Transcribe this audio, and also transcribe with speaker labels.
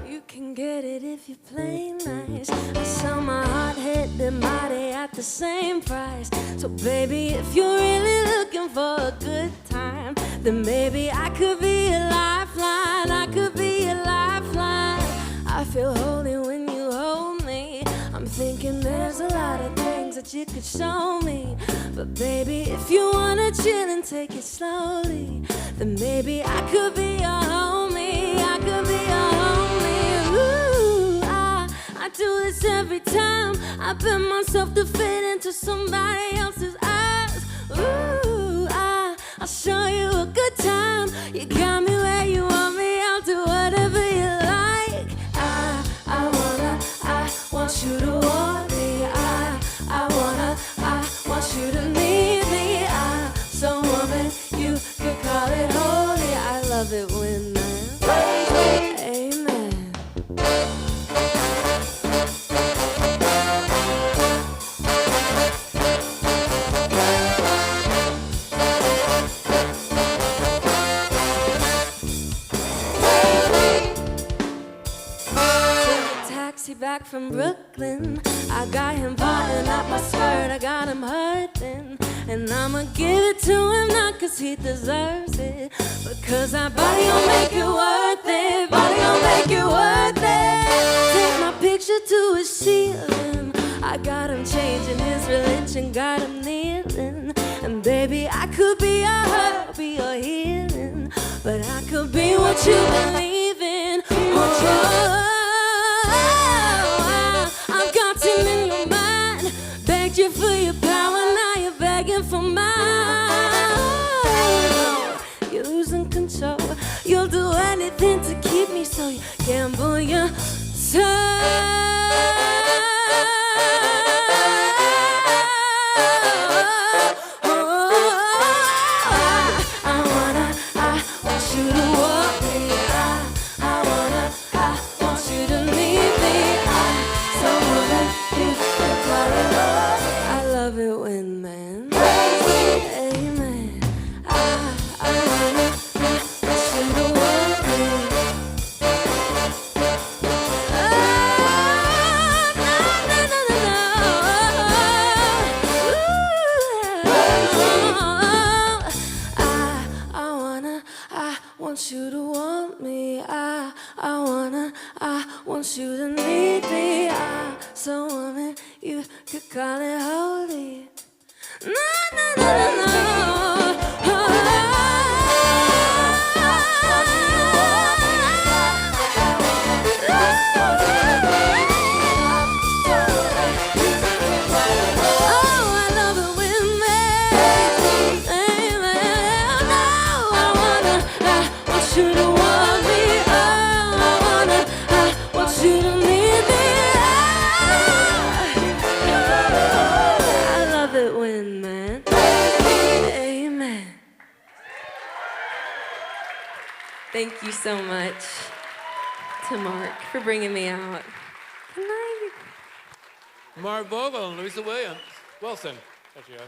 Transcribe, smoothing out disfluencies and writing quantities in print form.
Speaker 1: You can get it if you play nice. I sell my heart, head, and body at the same price. So baby, if you're really looking for a good time, then maybe I could be a lifeline. I could be a lifeline. I feel holy when you hold me. I'm thinking there's a lot of things that you could show me. But baby, if you wanna chill and take it slowly, then maybe I could be your homie. I could be your homie. Ooh, I do this every time. I bet myself to fit into somebody else's eyes. Ooh, I'll show you a good time. You got me where you want me. I'll do whatever you like. I want you to want me. I want you to need me. So woman, you could call it holy. I love it when amen. Taxi back from Brooklyn. I got him buttoning up my skirt. I got him hurting. And I'ma give it to him not cause he deserves it, but cause our body gon' make it worth it. Body gon' make it worth it. Take my picture to his ceiling. I got him changing his religion, got him kneeling. And baby, I could be your hurt, be your healing, but I could be what you believe in. What you I've got him in your mind. Begged you for your power, now you're begging for mine. You're losing control. You'll do anything to keep me, so you gamble your soul. I want you to want me. I want you to need me. So woman, you can call it love. I love it when man. Amen. I want you to want me. I want you to want me. I want you to need me. So woman, you could call it holy. No. Thank you so much to Mark for bringing me out. Good night.
Speaker 2: Mark Vogel and Luisa Williams. Wilson. There you go.